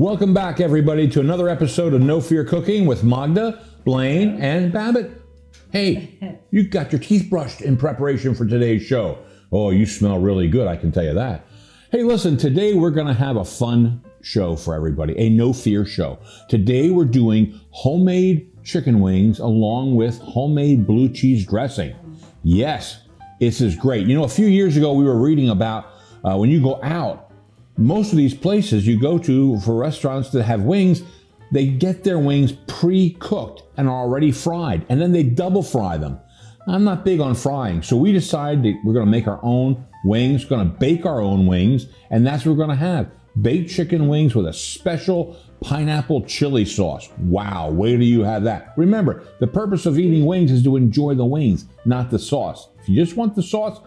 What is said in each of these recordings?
Welcome back, everybody, to another episode of No Fear Cooking with Magda, Blaine, and Babbitt. Hey, you got your teeth brushed in preparation for today's show. Oh, you smell really good, I can tell you that. Hey, listen, today we're going to have a fun show for everybody, a No Fear show. Today we're doing homemade chicken wings along with homemade blue cheese dressing. Yes, this is great. You know, a few years ago we were reading about when you go out, most of these places you go to for restaurants that have wings, they get their wings pre-cooked and already fried, and then they double fry them. I'm not big on frying, so we decided that we're going to make our own wings, going to bake our own wings, and that's what we're going to have. Baked chicken wings with a special pineapple chili sauce. Wow, wait till you have that. Remember, the purpose of eating wings is to enjoy the wings, not the sauce. If you just want the sauce,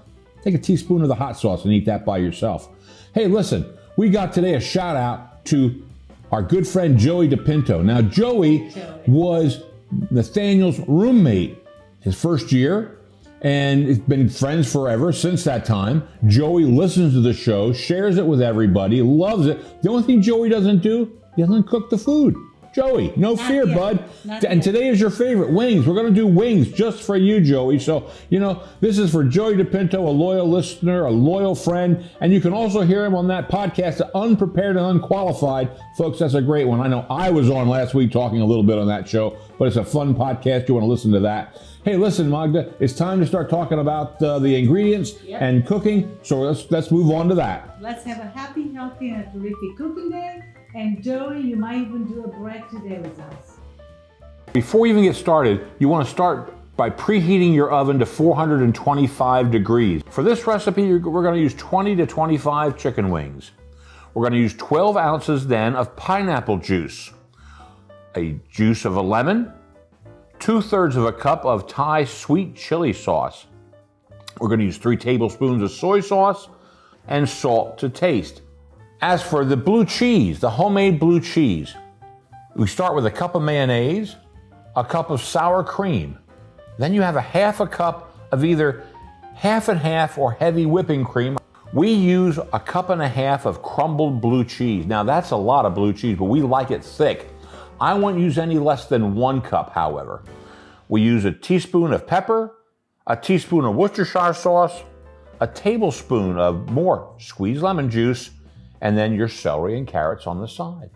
take a teaspoon of the hot sauce and eat that by yourself. Hey, listen, we got today a shout out to our good friend Joey DePinto. Now, Joey was Nathaniel's roommate his first year, and it's been friends forever since that time. Joey listens to the show, shares it with everybody, loves it. The only thing Joey doesn't do, he doesn't cook the food. Joey, no fear, bud. And today is your favorite, wings. We're going to do wings just for you, Joey. So, you know, this is for Joey DePinto, a loyal listener, a loyal friend. And you can also hear him on that podcast, Unprepared and Unqualified. Folks, that's a great one. I know I was on last week talking a little bit on that show, but it's a fun podcast. You want to listen to that. Hey, listen, Magda, it's time to start talking about the ingredients and cooking. So let's move on to that. Let's have a happy, healthy, and a terrific cooking day. And Joey, you might even do a break today with us. Before you even get started, you want to start by preheating your oven to 425 degrees. For this recipe, we're going to use 20 to 25 chicken wings. We're going to use 12 ounces then of pineapple juice, a juice of a lemon, 2/3 of a cup of Thai sweet chili sauce. We're going to use 3 tablespoons of soy sauce and salt to taste. As for the blue cheese, the homemade blue cheese, we start with a cup of mayonnaise, a cup of sour cream. Then you have a half a cup of either half and half or heavy whipping cream. We use a cup and a half of crumbled blue cheese. Now that's a lot of blue cheese, but we like it thick. I won't use any less than 1 cup, however. We use a teaspoon of pepper, a teaspoon of Worcestershire sauce, a tablespoon of more squeezed lemon juice, and then your celery and carrots on the side.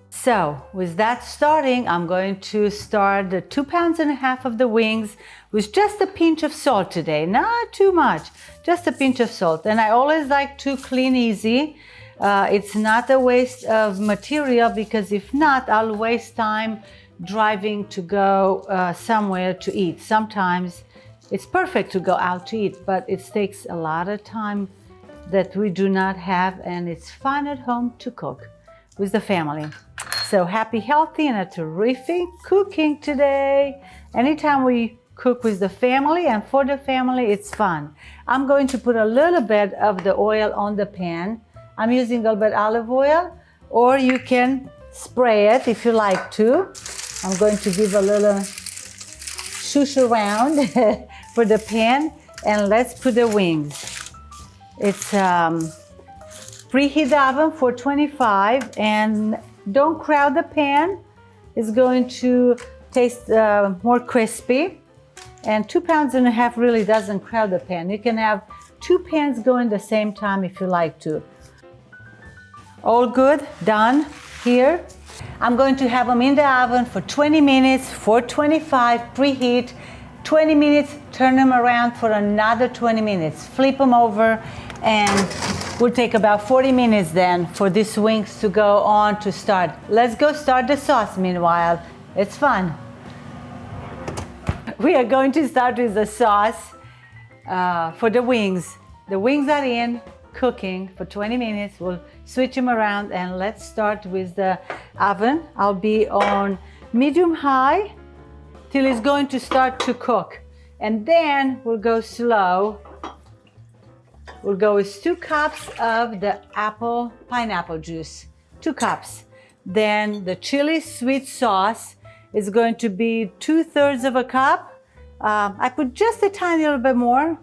So with that starting, I'm going to start the 2.5 pounds of the wings with just a pinch of salt today. Not too much, just a pinch of salt. And I always like to clean easy. It's not a waste of material, because if not, I'll waste time driving to go somewhere to eat. Sometimes it's perfect to go out to eat, but it takes a lot of time that we do not have, and it's fun at home to cook with the family. So happy, healthy, and a terrific cooking today. Anytime we cook with the family and for the family, it's fun. I'm going to put a little bit of the oil on the pan. I'm using a little bit olive oil, or you can spray it if you like to. I'm going to give a little shush around for the pan, and let's put the wings. It's preheat the oven for 25, and don't crowd the pan. It's going to taste more crispy. And 2.5 pounds really doesn't crowd the pan. You can have 2 pans going at the same time if you like to. All good, done here. I'm going to have them in the oven for 20 minutes, 425, preheat. 20 minutes, turn them around for another 20 minutes. Flip them over, and we'll take about 40 minutes then for these wings to go on to start. Let's go start the sauce meanwhile. It's fun. We are going to start with the sauce for the wings. The wings are in, cooking for 20 minutes. We'll switch them around, and let's start with the oven. I'll be on medium high till it's going to start to cook. And then we'll go slow. We'll go with 2 cups of the pineapple juice, 2 cups. Then the chili sweet sauce is going to be 2/3 of a cup. I put just a tiny little bit more.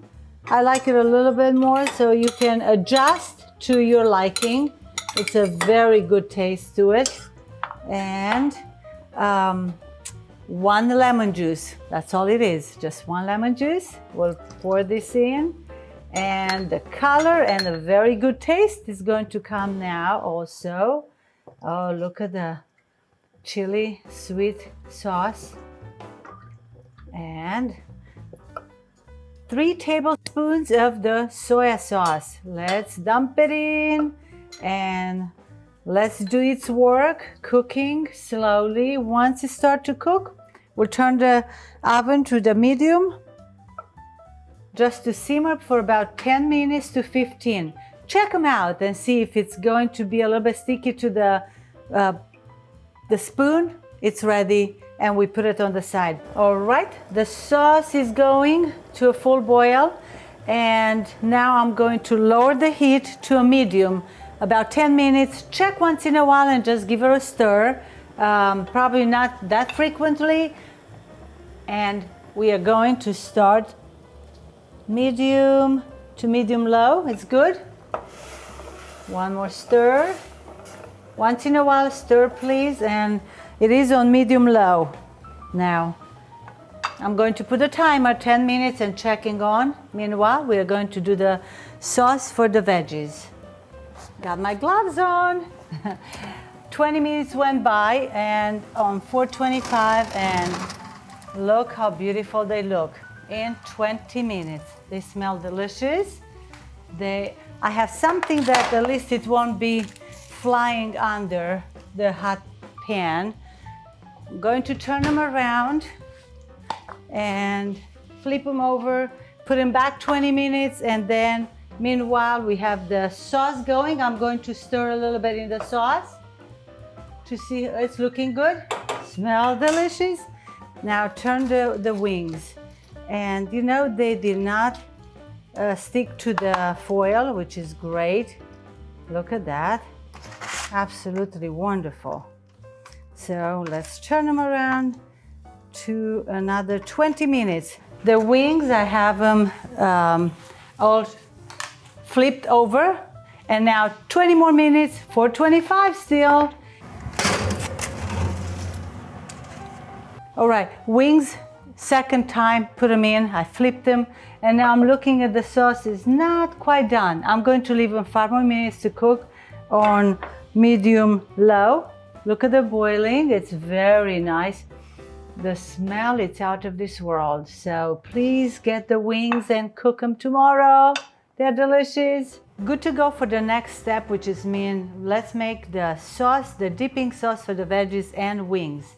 I like it a little bit more, so you can adjust to your liking. It's a very good taste to it. And 1 lemon juice. That's all it is. Just 1 lemon juice. We'll pour this in. And the color and a very good taste is going to come now also. Oh, look at the chili sweet sauce. And 3 tablespoons of the soy sauce. Let's dump it in and let's do its work, cooking slowly. Once it starts to cook, we'll turn the oven to the medium just to simmer for about 10 minutes to 15. Check them out and see if it's going to be a little bit sticky to the spoon. It's ready and we put it on the side. All right, the sauce is going to a full boil and now I'm going to lower the heat to a medium, about 10 minutes. Check once in a while and just give her a stir, probably not that frequently. And we are going to start medium to medium low. It's good. One more stir. Once in a while, stir please, and it is on medium low. Now, I'm going to put a timer 10 minutes and checking on. Meanwhile, we are going to do the sauce for the veggies. Got my gloves on. 20 minutes went by and on 425 and look how beautiful they look in 20 minutes. They smell delicious. I have something that at least it won't be flying under the hot pan. I'm going to turn them around and flip them over, put them back 20 minutes, and then meanwhile we have the sauce going. I'm going to stir a little bit in the sauce to see it's looking good. Smell delicious. Now turn the wings. And you know, they did not stick to the foil, which is great. Look at that. Absolutely wonderful. So let's turn them around to another 20 minutes. The wings, I have them all flipped over. And now 20 more minutes, 425 still. All right, wings, second time, put them in, I flipped them. And now I'm looking at the sauce, is not quite done. I'm going to leave them 5 more minutes to cook on medium low. Look at the boiling, it's very nice. The smell, it's out of this world. So please get the wings and cook them tomorrow. They're delicious. Good to go for the next step, which is let's make the sauce, the dipping sauce for the veggies and wings.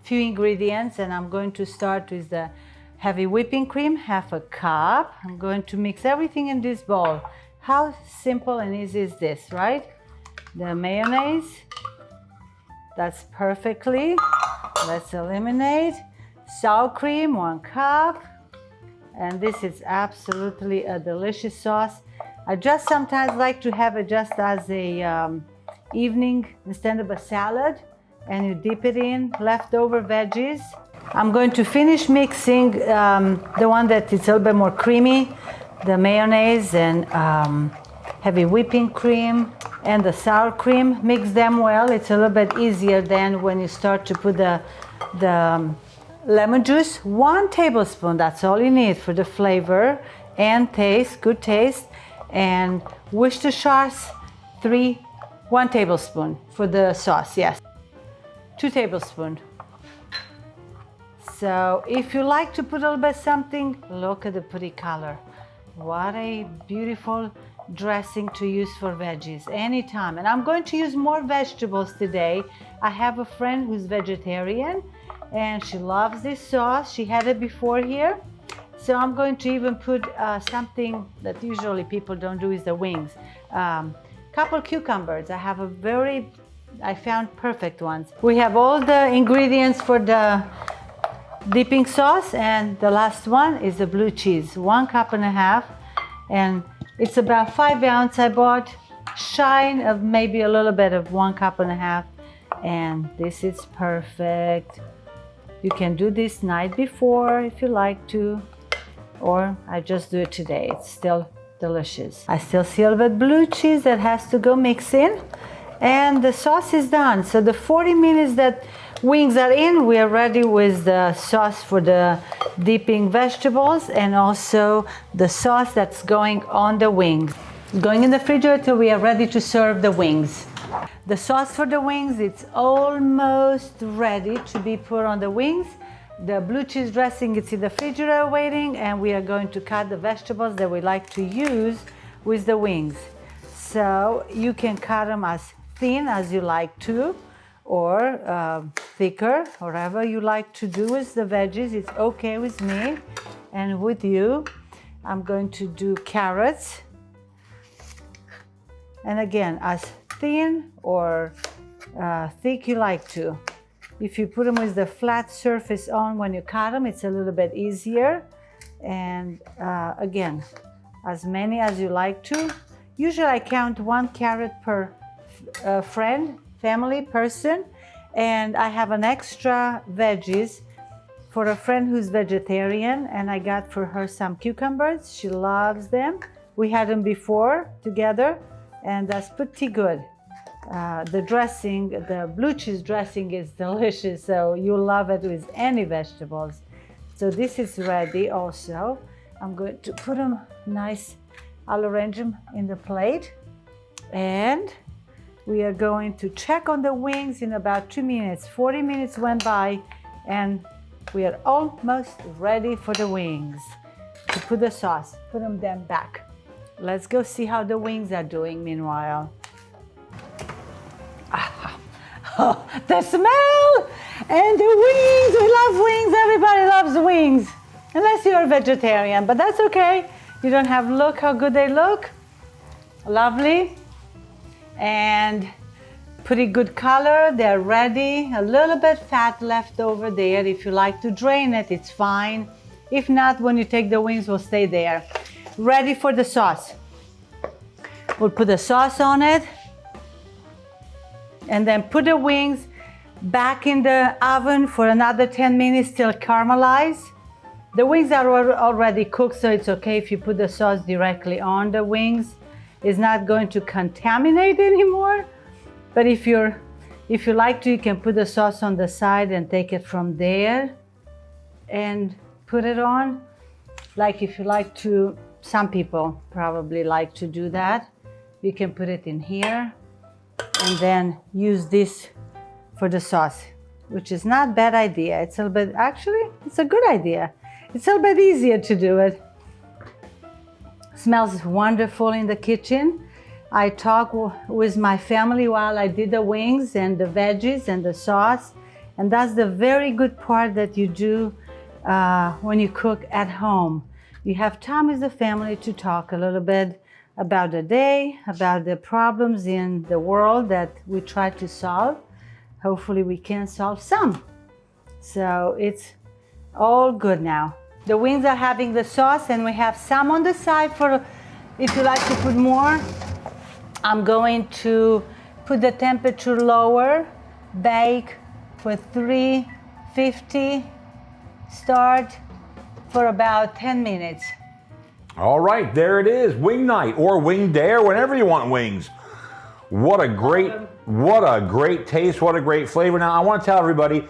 Few ingredients, and I'm going to start with the heavy whipping cream, 1/2 cup. I'm going to mix everything in this bowl. How simple and easy is this, right? The mayonnaise, that's perfectly. Let's eliminate. Sour cream, 1 cup. And this is absolutely a delicious sauce. I just sometimes like to have it just as a evening instead of a salad. And you dip it in leftover veggies. I'm going to finish mixing the one that is a little bit more creamy, the mayonnaise and heavy whipping cream and the sour cream. Mix them well. It's a little bit easier than when you start to put the lemon juice. 1 tablespoon, that's all you need for the flavor and taste, good taste. And Worcestershire, 1 tablespoon for the sauce, yes. 2 tablespoons. So if you like to put a little bit something, look at the pretty color. What a beautiful dressing to use for veggies anytime. And I'm going to use more vegetables today. I have a friend who's vegetarian and she loves this sauce. She had it before here. So I'm going to even put something that usually people don't do is the wings. Couple cucumbers. I found perfect ones. We have all the ingredients for the dipping sauce, and the last one is the blue cheese, 1.5 cups, and it's about 5 ounces I bought, shy of maybe a little bit of 1.5 cups, and this is perfect. You can do this night before if you like to, or I just do it today. It's still delicious. I still see a little bit blue cheese that has to go mix in. And the sauce is done. So the 40 minutes that wings are in, we are ready with the sauce for the dipping vegetables and also the sauce that's going on the wings. Going in the refrigerator till we are ready to serve the wings. The sauce for the wings, it's almost ready to be put on the wings. The blue cheese dressing, it's in the refrigerator waiting, and we are going to cut the vegetables that we like to use with the wings. So you can cut them as thin as you like to, or thicker, whatever you like to do with the veggies. It's okay with me and with you. I'm going to do carrots. And again, as thin or thick you like to. If you put them with the flat surface on when you cut them, it's a little bit easier. And again, as many as you like to. Usually I count 1 carrot per family person, and I have an extra veggies for a friend who's vegetarian, and I got for her some cucumbers. She loves them. We had them before together, and that's pretty good. The dressing, the blue cheese dressing is delicious, so you'll love it with any vegetables. So this is ready also. I'm going to put them nice. I'll arrange them in the plate, and we are going to check on the wings in about 2 minutes. 40 minutes went by, and we are almost ready for the wings. To put the sauce, put them then back. Let's go see how the wings are doing meanwhile. Oh, the smell and the wings. We love wings. Everybody loves wings, unless you're a vegetarian, but that's okay. You don't have, look how good they look. Lovely. And pretty good color. They're ready. A little bit fat left over there. If you like to drain it, it's fine. If not, when you take the wings, will stay there. Ready for the sauce. We'll put the sauce on it and then put the wings back in the oven for another 10 minutes till caramelize. The wings are already cooked, so it's okay if you put the sauce directly on the wings. It's not going to contaminate anymore. But if you like to, you can put the sauce on the side and take it from there and put it on. Like if you like to, some people probably like to do that. You can put it in here and then use this for the sauce, which is not a bad idea. It's a little bit, actually, it's a good idea. It's a little bit easier to do it. Smells wonderful in the kitchen. I talked with my family while I did the wings and the veggies and the sauce. And that's the very good part that you do when you cook at home. You have time with the family to talk a little bit about the day, about the problems in the world that we try to solve. Hopefully we can solve some. So it's all good now. The wings are having the sauce, and we have some on the side for if you like to put more. I'm going to put the temperature lower, bake for 350, start for about 10 minutes. All right, there it is. Wing night or wing day or whenever you want wings. What a great taste, what a great flavor. Now, I want to tell everybody,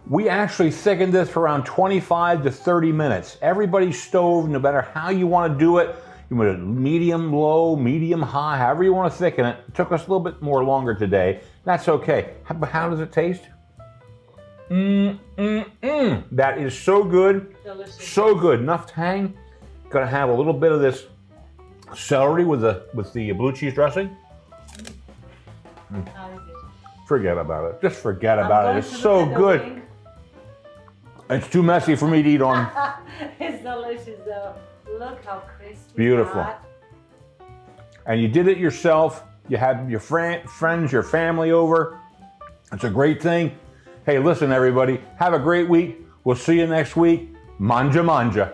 we actually thickened this for around 25 to 30 minutes. Everybody's stove, no matter how you want to do it, you want it medium low, medium high, however you want to thicken it. It took us a little bit more longer today. That's okay. How does it taste? That is so good. Delicious. So good. Enough tang. Gonna have a little bit of this celery with the blue cheese dressing. Forget about it. Just forget about it. It's so good. It's too messy for me to eat on. It's delicious though. Look how crispy. Beautiful. And you did it yourself. You had your friends, your family over. It's a great thing. Hey, listen everybody, have a great week. We'll see you next week. Manja manja.